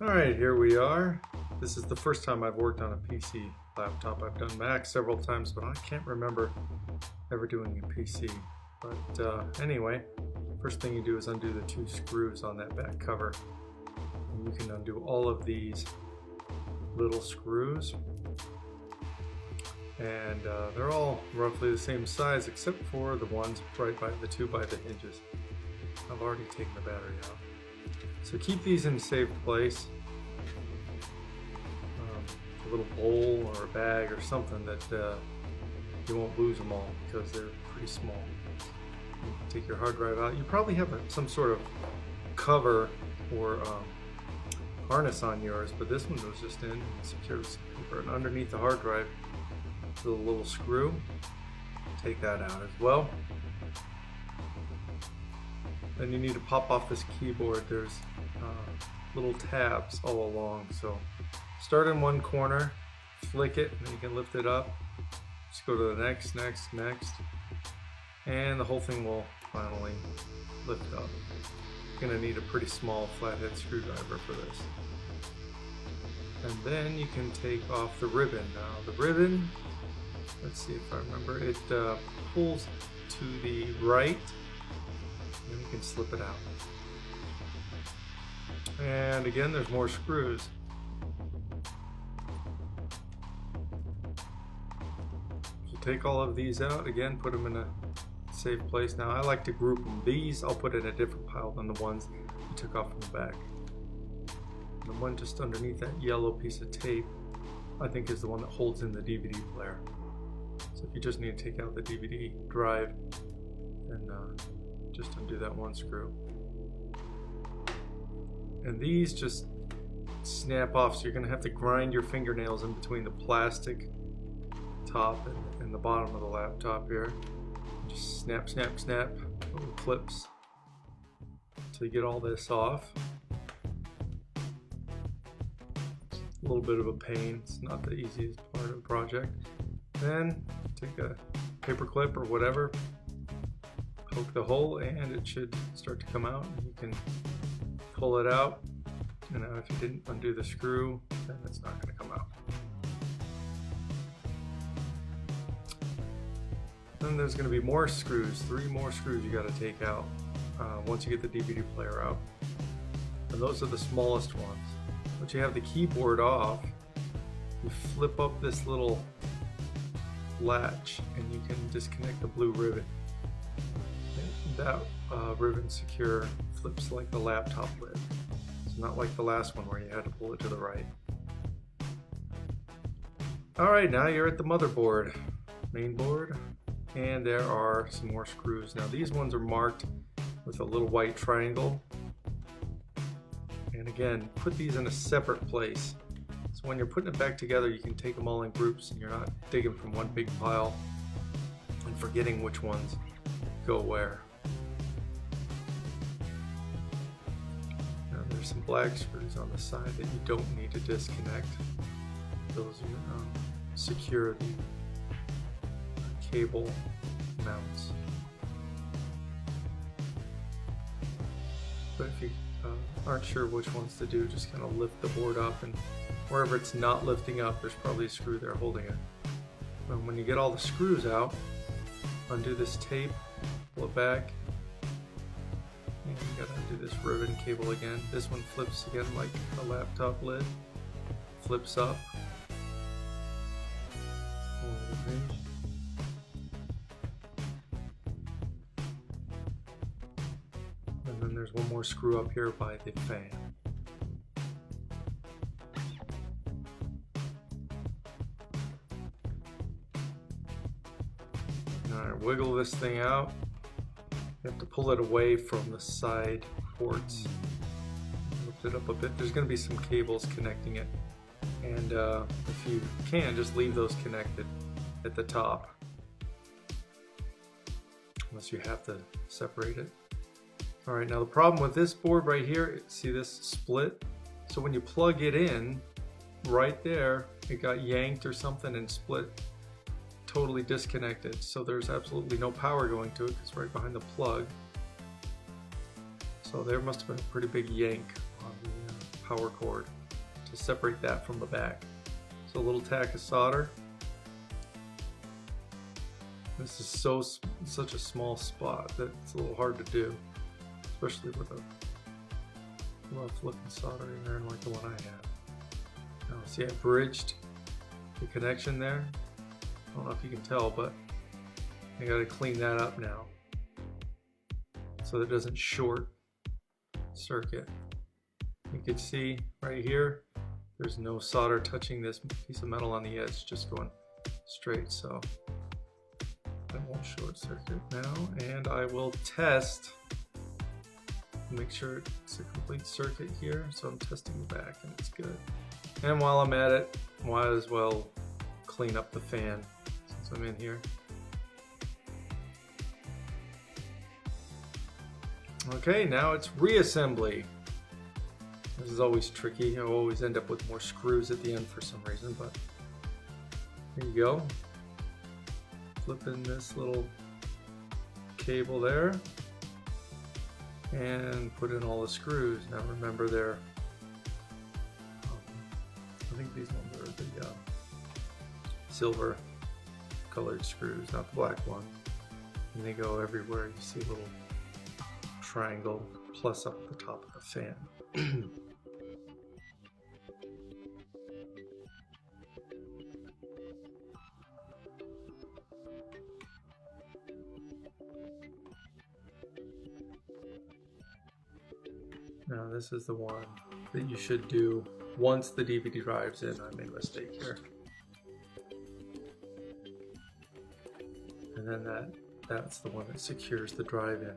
Alright, here we are. This is the first time I've worked on a PC laptop. I've done Mac several times, but I can't remember ever doing a PC. But anyway, first thing you do is undo the two screws on that back cover. And you can undo all of these little screws. And they're all roughly the same size except for the ones right by the two by the hinges. I've already taken the battery out. So keep these in a safe place. A little bowl or a bag or something that you won't lose them all because they're pretty small. You take your hard drive out. You probably have some sort of cover or harness on yours, but this one was just in secured with some paper. And underneath the hard drive, the little screw. Take that out as well. Then you need to pop off this keyboard. There's little tabs all along. So start in one corner, flick it, and then you can lift it up. Just go to the next, and the whole thing will finally lift up. You're going to need a pretty small flathead screwdriver for this. And then you can take off the ribbon. Now the ribbon, let's see if I remember, it pulls to the right, and you can slip it out. And again, there's more screws. So take all of these out, again, put them in a safe place. Now I like to group them. These I'll put in a different pile than the ones you took off from the back. The one just underneath that yellow piece of tape, I think, is the one that holds in the DVD player. So if you just need to take out the DVD drive, then just undo that one screw. And these just snap off, so you're going to have to grind your fingernails in between the plastic top and the bottom of the laptop here. Just snap, snap, snap, little clips until you get all this off. A little bit of a pain, it's not the easiest part of the project. Then take a paper clip or whatever, poke the hole, and it should start to come out. You can pull it out, and if you didn't undo the screw, then it's not going to come out. Then there's going to be more screws, 3 more screws you got to take out once you get the DVD player out. And those are the smallest ones. Once you have the keyboard off, you flip up this little latch and you can disconnect the blue ribbon. And that ribbon secure flips like the laptop lid. It's not like the last one where you had to pull it to the right. Alright, now you're at the motherboard, main board, and there are some more screws. Now these ones are marked with a little white triangle. And again, put these in a separate place. So when you're putting it back together, you can take them all in groups and you're not digging from one big pile and forgetting which ones go where. Now there's some black screws on the side that you don't need to disconnect. Those secure the cable mounts. But if you aren't sure which ones to do, just kind of lift the board up, and wherever it's not lifting up, there's probably a screw there holding it. And when you get all the screws out, undo this tape, pull it back, and you gotta undo this ribbon cable again. This one flips again like a laptop lid, flips up. And then there's one more screw up here by the fan. Alright, wiggle this thing out. You have to pull it away from the side ports. Lift it up a bit. There's going to be some cables connecting it. And if you can, just leave those connected at the top. Unless you have to separate it. Alright, now the problem with this board right here, see this split? So when you plug it in, right there, it got yanked or something and split, totally disconnected. So there's absolutely no power going to it, it's right behind the plug. So there must have been a pretty big yank on the power cord to separate that from the back. So a little tack of solder. This is such a small spot that it's a little hard to do, especially with a rough looking soldering iron like the one I have. Now see, I bridged the connection there. I don't know if you can tell, but I got to clean that up now so that it doesn't short circuit. You can see right here, there's no solder touching this piece of metal on the edge, just going straight, so that won't short circuit now. And I will test, make sure it's a complete circuit here. So I'm testing the back and it's good. And while I'm at it, might as well clean up the fan since I'm in here. Okay, now it's reassembly. This is always tricky. I always end up with more screws at the end for some reason, but here you go. Flipping this little cable there and put in all the screws. Now remember they're, I think these ones are the silver colored screws, not the black ones. And they go everywhere. You see a little triangle plus up at the top of the fan. Now this is the one that you should do once the DVD drive's in. I made a mistake here. And then that's the one that secures the drive in.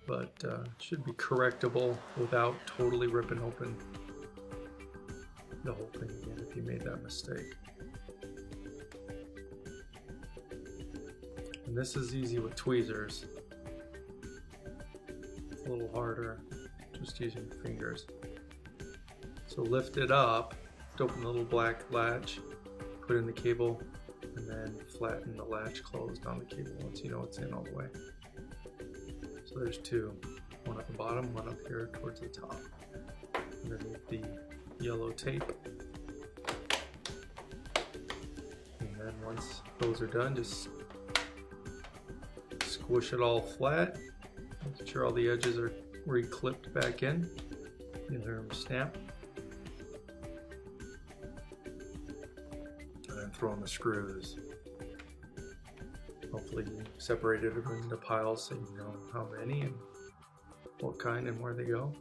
But it should be correctable without totally ripping open the whole thing again if you made that mistake. And this is easy with tweezers. It's a little harder just using your fingers. So lift it up, open the little black latch, put in the cable, and then flatten the latch closed on the cable once you know it's in all the way. So there's two, one at the bottom, one up here towards the top, underneath the yellow tape. And then once those are done, just squish it all flat, make sure all the edges are re-clipped back in. You'll hear them snap. And then throw in the screws. Hopefully you separated them into piles so you know how many and what kind and where they go.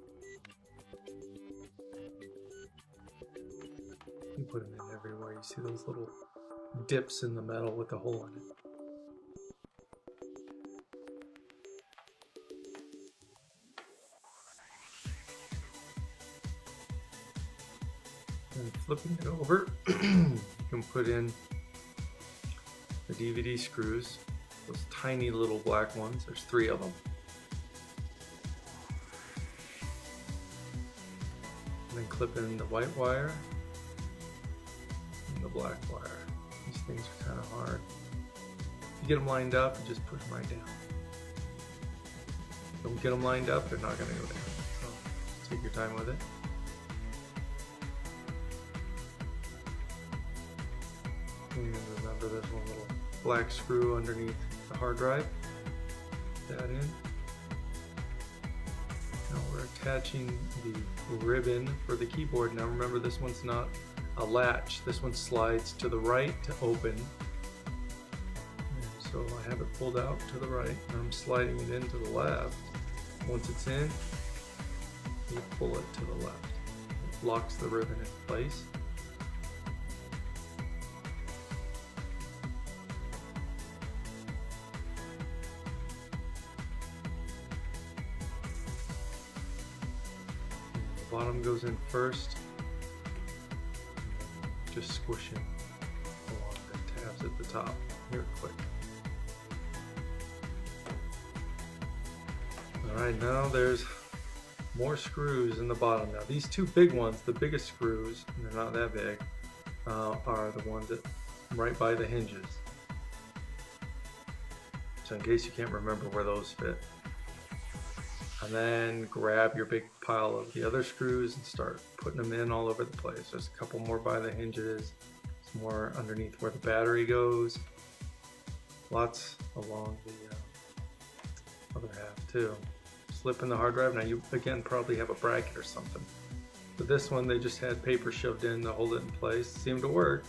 You put them in everywhere. You see those little dips in the metal with the hole in it. And flipping it over, you can put in the DVD screws, those tiny little black ones. There's 3 of them. And then clip in the white wire and the black wire. These things are kind of hard. If you get them lined up, you just push them right down. Don't get them lined up, they're not going to go down. So take your time with it. And remember there's one little black screw underneath the hard drive. Put that in. Now we're attaching the ribbon for the keyboard. Now remember, this one's not a latch. This one slides to the right to open. And so I have it pulled out to the right and I'm sliding it in to the left. Once it's in, you pull it to the left. It locks the ribbon in place. Bottom goes in first, just squishing along the tabs at the top here quick. Alright, now there's more screws in the bottom. Now these 2 big ones, the biggest screws, and they're not that big, are the ones that right by the hinges. so in case you can't remember where those fit. And then grab your big pile of the other screws and start putting them in all over the place. There's a couple more by the hinges, some more underneath where the battery goes, lots along the other half too. Slip in the hard drive. Now you again probably have a bracket or something. But this one they just had paper shoved in to hold it in place. Seemed to work.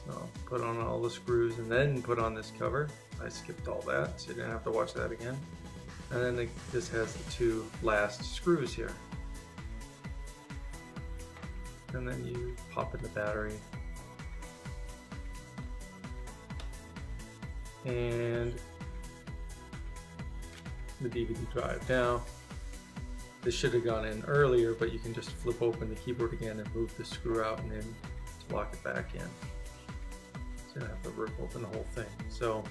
So put on all the screws and then put on this cover. I skipped all that, so you didn't have to watch that again. And then this has the two last screws here. And then you pop in the battery. And the DVD drive. Now, this should have gone in earlier, but you can just flip open the keyboard again and move the screw out and then lock it back in. So you don't have to rip open the whole thing. So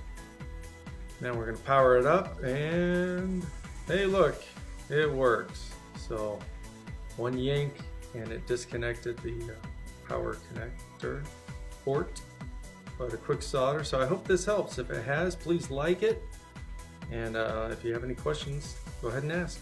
now we're going to power it up and hey look, it works. So one yank and it disconnected the power connector port, but a quick solder. So I hope this helps. If it has, please like it. And if you have any questions, go ahead and ask.